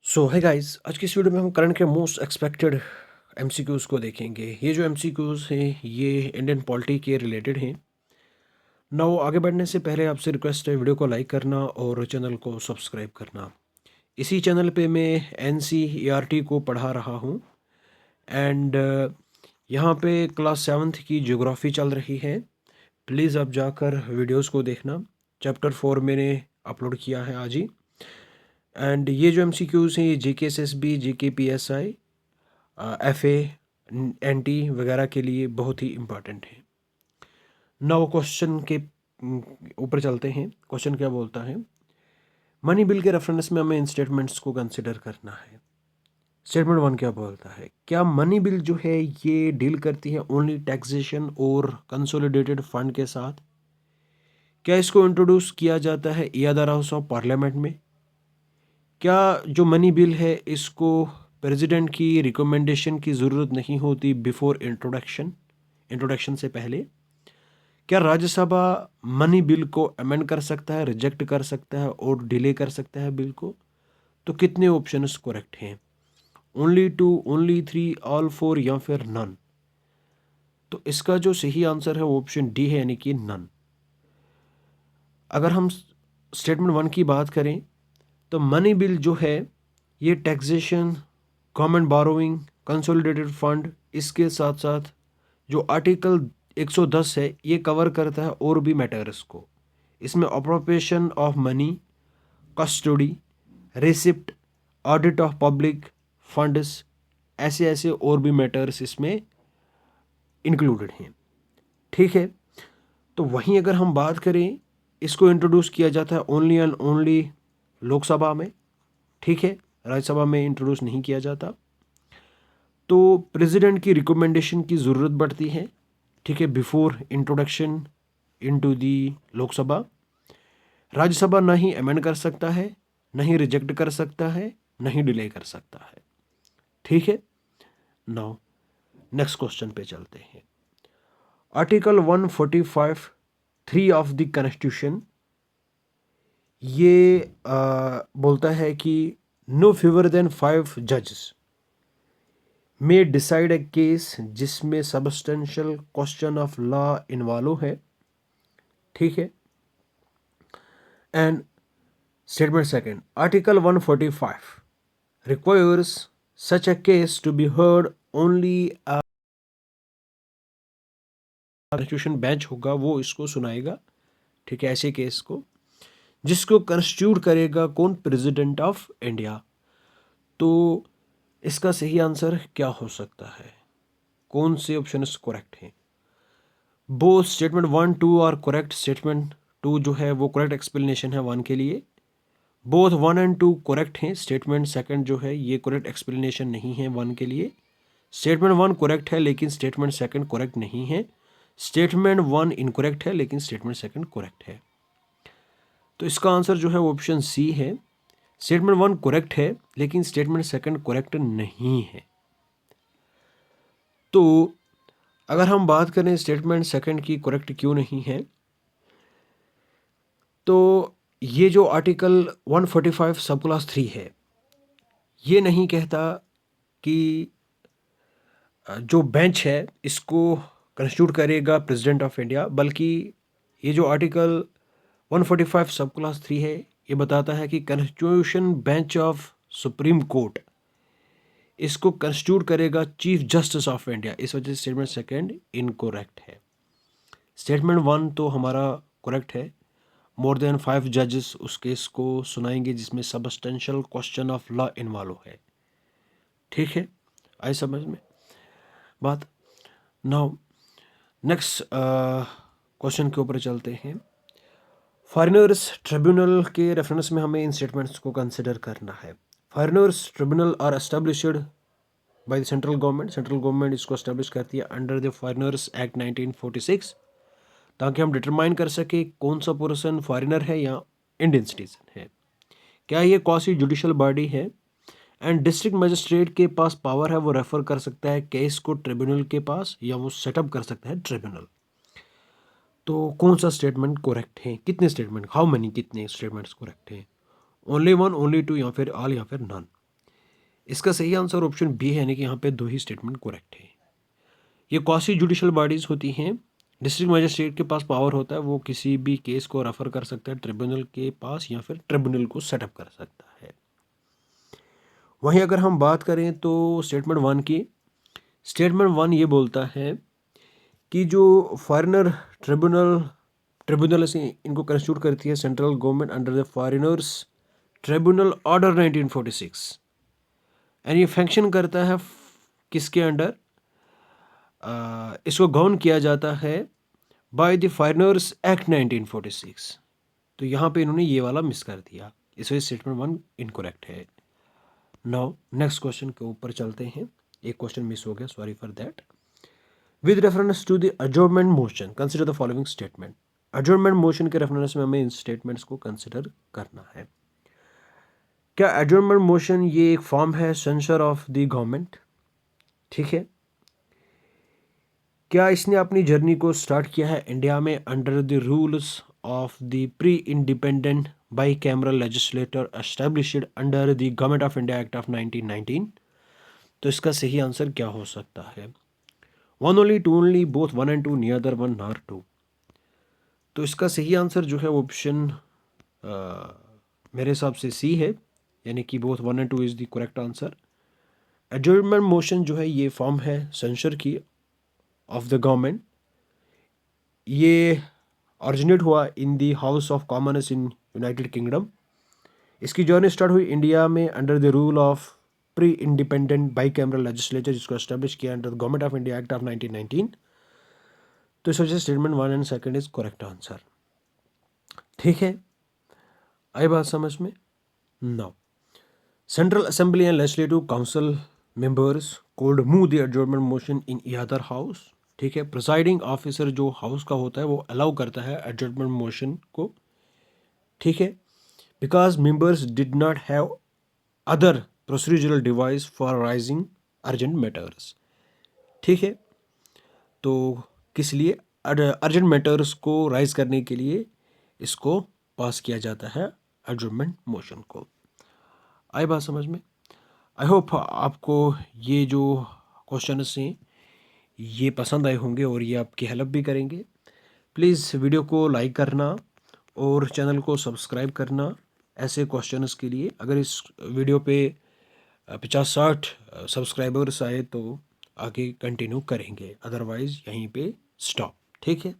सो है गाइस, आज की इस वीडियो में हम करंट के मोस्ट एक्सपेक्टेड एमसीक्यूज़ को देखेंगे। ये जो एमसीक्यूज़ हैं ये इंडियन पॉलिटी के रिलेटेड हैं। नाउ आगे बढ़ने से पहले आपसे रिक्वेस्ट है वीडियो को लाइक करना और चैनल को सब्सक्राइब करना। इसी चैनल पे मैं एनसीईआरटी को पढ़ा रहा हूँ एंड यहाँ पे क्लास 7th की ज्योग्राफी चल रही है। प्लीज़ आप जाकर वीडियोस को देखना। चैप्टर 4 मैंने अपलोड किया है आज ही। एंड ये जो एमसीक्यूज़ हैं ये जीकेएसएसबी, जीकेपीएसआई, एफए, एनटी वगैरह के लिए बहुत ही इम्पोर्टेंट है। नौ क्वेश्चन के ऊपर चलते हैं। क्वेश्चन क्या बोलता है, मनी बिल के रेफरेंस में हमें इन स्टेटमेंट्स को कंसिडर करना है। स्टेटमेंट 1 क्या बोलता है, क्या मनी बिल जो है ये डील करती है ओनली टैक्सेशन और कंसोलिडेटेड फंड के साथ? क्या इसको इंट्रोड्यूस किया जाता है ईदर हाउस ऑफ पार्लियामेंट में? क्या जो मनी बिल है इसको प्रेसिडेंट की रिकमेंडेशन की ज़रूरत नहीं होती बिफोर इंट्रोडक्शन से पहले? क्या राज्यसभा मनी बिल को अमेंड कर सकता है, रिजेक्ट कर सकता है और डिले कर सकता है बिल को? तो कितने ऑप्शंस करेक्ट हैं? ओनली 2, ओनली 3, ऑल 4 या फिर नन? तो इसका जो सही आंसर है वो ऑप्शन डी है, यानी कि नन। अगर हम स्टेटमेंट 1 की बात करें तो मनी बिल जो है ये taxation, government borrowing, consolidated fund, इसके साथ साथ जो आर्टिकल 110 है ये कवर करता है और भी मैटर्स को। इसमें appropriation of money, custody, receipt, audit of public funds, ऐसे ऐसे और भी मैटर्स इसमें इंक्लूडेड हैं। ठीक है, तो वहीं अगर हम बात करें, इसको इंट्रोड्यूस किया जाता है ओनली एंड ओनली लोकसभा में। ठीक है, राज्यसभा में इंट्रोड्यूस नहीं किया जाता। तो प्रेसिडेंट की रिकमेंडेशन की ज़रूरत पड़ती है, ठीक है, before introduction into the Lok Sabha. Rajya Sabha ना ही अमेंड कर सकता है, नहीं रिजेक्ट कर सकता है, नहीं डिले कर सकता है। ठीक है, नाउ नेक्स्ट क्वेश्चन पे चलते हैं। आर्टिकल 145 3 ऑफ द कॉन्स्टिट्यूशन ये बोलता है कि नो फ्यूअर देन 5 जजेस मे डिसाइड ए केस जिसमें substantial question of law involve है। ठीक है, and statement second, article 145 requires such a case to be heard only constitution bench होगा वो इसको सुनाएगा। ठीक है, ऐसे केस को जिसको कंस्टिट्यूट करेगा कौन? President of India. तो इसका सही आंसर क्या हो सकता है? कौन से ऑप्शन करेक्ट हैं? Both statement 1, 2 are correct. Statement 2 जो है वो करेक्ट एक्सप्लेनेशन है 1 के लिए। बोथ 1 एंड 2 करेक्ट हैं। स्टेटमेंट सेकंड जो है ये करेक्ट एक्सप्लेनेशन नहीं है 1 के लिए। स्टेटमेंट 1 करेक्ट है लेकिन स्टेटमेंट सेकंड करेक्ट नहीं है। स्टेटमेंट 1 इनकरेक्ट है लेकिन स्टेटमेंट सेकंड करेक्ट है। तो इसका आंसर जो है वो ऑप्शन सी है। स्टेटमेंट 1 करेक्ट है लेकिन स्टेटमेंट सेकंड करेक्ट नहीं है। तो अगर हम बात करें स्टेटमेंट सेकंड की करेक्ट क्यों नहीं है, तो ये जो आर्टिकल 145 सब क्लास 3 है ये नहीं कहता कि जो बेंच है इसको कंस्टिट्यूट करेगा प्रेसिडेंट ऑफ इंडिया, बल्कि ये जो आर्टिकल 145 सब क्लास 3 है ये बताता है कि constitution bench of supreme court इसको कंस्टिट्यूट करेगा चीफ जस्टिस ऑफ इंडिया। इस वजह से स्टेटमेंट सेकंड इनकोरेक्ट है। स्टेटमेंट 1 तो हमारा करेक्ट है। मोर देन 5 जजेस उस केस को सुनाएंगे जिसमें substantial question of law involve है। ठीक है, आई समझ में बात। नाउ नेक्स्ट क्वेश्चन के ऊपर चलते हैं। फॉरेनर्स ट्रिब्यूनल के रेफरेंस में हमें इन स्टेटमेंट्स को कंसिडर करना है। Foreigners tribunal are established by the central government. Central government इसको एस्टेब्लिश करती है अंडर द फॉरेनर्स एक्ट 1946, ताकि हम डिटरमाइन कर सके कौन सा पर्सन फॉरेनर है या इंडियन सिटीजन है। क्या ये क्वासी जुडिशल बॉडी है एंड डिस्ट्रिक्ट मजिस्ट्रेट के पास पावर है, वो रेफर कर सकता है केस को ट्रिब्यूनल के पास या वो सेटअप कर सकता है ट्रिब्यूनल। तो कौन सा स्टेटमेंट करेक्ट है? कितने स्टेटमेंट, हाउ मनी, कितने स्टेटमेंट्स करेक्ट हैं? ओनली 1, ओनली 2 या फिर ऑल या फिर नन? इसका सही आंसर ऑप्शन बी है, यानी कि यहाँ पे 2 ही स्टेटमेंट करेक्ट है। ये क्वासी जुडिशल बॉडीज होती हैं। डिस्ट्रिक्ट मजिस्ट्रेट के पास पावर होता है, वो किसी भी केस को रेफर कर सकता है ट्रिब्यूनल के पास या फिर ट्रिब्यूनल को सेटअप कर सकता है। वहीं अगर हम बात करें तो स्टेटमेंट 1 की, स्टेटमेंट 1 ये बोलता है कि जो फॉरेनर ट्रिब्यूनल से इनको कंस्टिट्यूट करती है central government under the foreigners tribunal order 1946, and ये फंक्शन करता है किसके अंडर, इसको गवर्न किया जाता है बाय द फॉरेनर्स एक्ट 1946। तो यहाँ पे इन्होंने ये वाला मिस कर दिया, इस वजह स्टेटमेंट 1 इनकरेक्ट है। नाउ नेक्स्ट क्वेश्चन के ऊपर चलते हैं। एक क्वेश्चन मिस हो गया, sorry for that. With reference to the adjournment motion consider the following statement. Adjournment motion के रेफरेंस में हमें इन स्टेटमेंट्स को कंसिडर करना है। क्या अजॉर्नमेंट मोशन ये एक फॉर्म है सेंसर ऑफ द गवर्नमेंट? ठीक है। क्या इसने अपनी जर्नी को स्टार्ट किया है इंडिया में under the rules of the pre independent by cameral legislator established under the government of India act of 1919? तो इसका सही आंसर क्या हो सकता है? 1 only, 2 only, both 1 and 2, near 1 nor 2। तो इसका सही आंसर जो है ऑप्शन मेरे हिसाब से सी है, यानी कि both 1 and 2 is the correct answer. Adjournment motion जो है ये फॉर्म है सेंसर की ऑफ द गवर्नमेंट। ये ऑरिजिनेट हुआ in the house of Commons in United kingdom. इसकी जर्नी स्टार्ट हुई इंडिया में under the rule of pre independent by cameral legislature, जिसको एस्टेब्लिश किया under the government of India act of 1919। तो इस वजह से statement 1 and 2 is correct answer. ठीक है, आई बात समझ में? Now central assembly and legislative council members cold move the adjournment motion in either house. ठीक है, प्रिसाइडिंग ऑफिसर जो हाउस का होता है वो अलाउ करता है एडजॉर्नमेंट मोशन को। ठीक है, because members did not have other procedural device for rising urgent matters. ठीक है, तो किस लिए अर्जेंट मैटर्स को राइज करने के लिए इसको पास किया जाता है एडजॉर्नमेंट मोशन को। आई बात समझ में? आई होप आपको ये जो क्वेश्चन हैं ये पसंद आए होंगे और ये आपकी हेल्प भी करेंगे। प्लीज़ वीडियो को लाइक करना और चैनल को सब्सक्राइब करना ऐसे क्वेश्चंस के लिए। अगर इस वीडियो पे 50-60 सब्सक्राइबर्स आए तो आगे कंटिन्यू करेंगे, अदरवाइज़ यहीं पे स्टॉप। ठीक है।